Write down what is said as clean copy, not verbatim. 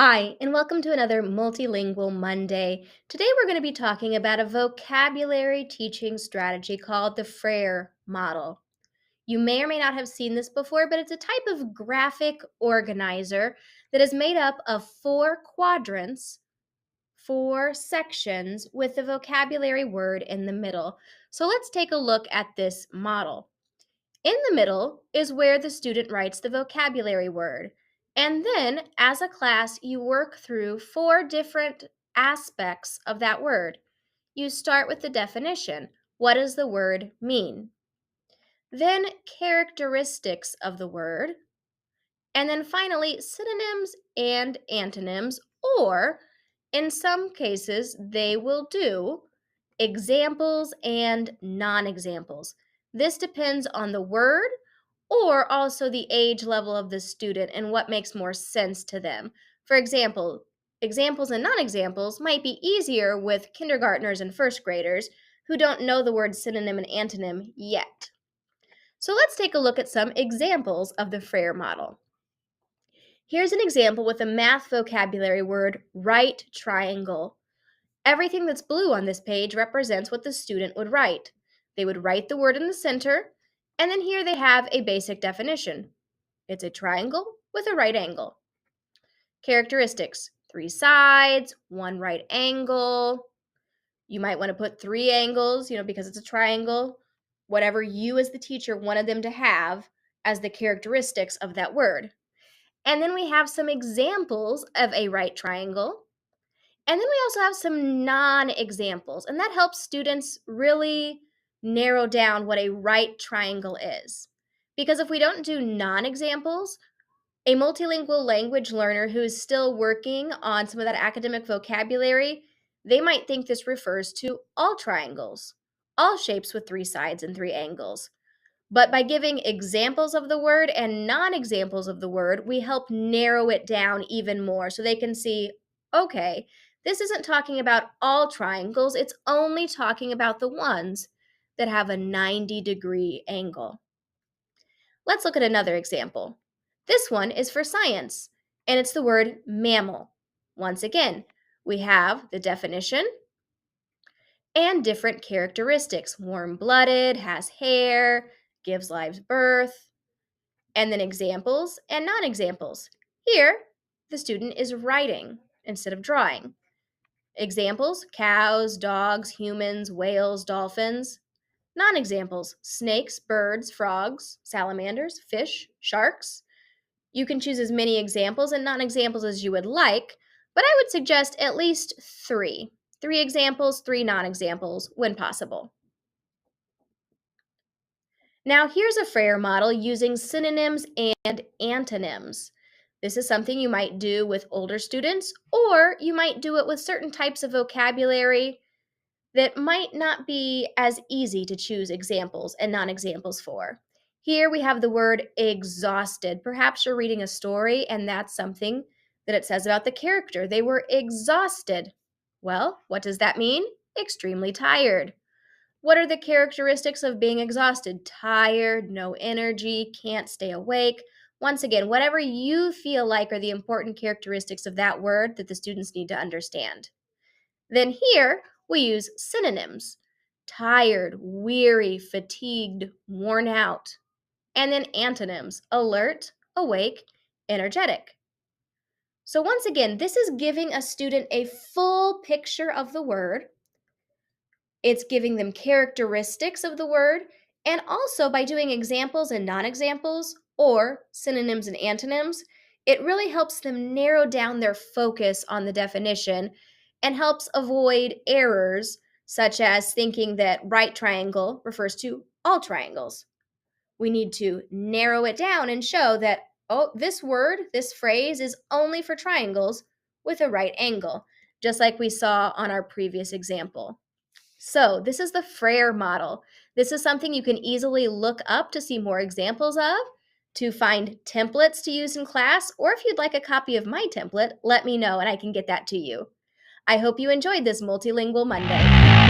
Hi, and welcome to another Multilingual Monday. Today we're going to be talking about a vocabulary teaching strategy called the Frayer Model. You may or may not have seen this before, but it's a type of graphic organizer that is made up of four quadrants, four sections, with the vocabulary word in the middle. So let's take a look at this model. In the middle is where the student writes the vocabulary word. And then, as a class, you work through four different aspects of that word. You start with the definition. What does the word mean? Then, characteristics of the word. And then finally, synonyms and antonyms, or in some cases, they will do examples and non examples. This depends on the word or also the age level of the student and what makes more sense to them. For example, examples and non examples might be easier with kindergartners and first graders who don't know the word synonym and antonym yet. So let's take a look at some examples of the Frayer model. Here's an example with a math vocabulary word, right triangle. Everything that's blue on this page represents what the student would write. They would write the word in the center, and then here they have a basic definition. It's a triangle with a right angle. Characteristics: three sides, one right angle. You might want to put three angles, because it's a triangle. Whatever you as the teacher wanted them to have as the characteristics of that word. And then we have some examples of a right triangle. And then we also have some non-examples, and that helps students really narrow down what a right triangle is. Because if we don't do non-examples, a multilingual language learner who is still working on some of that academic vocabulary, they might think this refers to all triangles, all shapes with three sides and three angles. But by giving examples of the word and non-examples of the word, we help narrow it down even more so they can see, okay, this isn't talking about all triangles, it's only talking about the ones that have a 90-degree angle. Let's look at another example. This one is for science, and it's the word mammal. Once again, we have the definition and different characteristics. Warm-blooded, has hair, gives live birth, and then examples and non-examples. Here, the student is writing instead of drawing. Examples: cows, dogs, humans, whales, dolphins. Non-examples: snakes, birds, frogs, salamanders, fish, sharks. You can choose as many examples and non-examples as you would like, but I would suggest at least three. 3 examples, 3 non-examples when possible. Now here's a Frayer model using synonyms and antonyms. This is something you might do with older students, or you might do it with certain types of vocabulary that might not be as easy to choose examples and non-examples for. Here we have the word exhausted. Perhaps you're reading a story and that's something that it says about the character. They were exhausted. Well, what does that mean? Extremely tired. What are the characteristics of being exhausted? Tired, no energy, can't stay awake. Once again, whatever you feel like are the important characteristics of that word that the students need to understand. Then here, we use synonyms: tired, weary, fatigued, worn out. And then antonyms: alert, awake, energetic. So once again, this is giving a student a full picture of the word. It's giving them characteristics of the word, and also by doing examples and non-examples, or synonyms and antonyms, it really helps them narrow down their focus on the definition and helps avoid errors such as thinking that right triangle refers to all triangles. We need to narrow it down and show that, oh, this word, this phrase is only for triangles with a right angle, just like we saw on our previous example. So this is the Frayer model. This is something you can easily look up to see more examples of, to find templates to use in class, or if you'd like a copy of my template, let me know and I can get that to you. I hope you enjoyed this Multilingual Monday.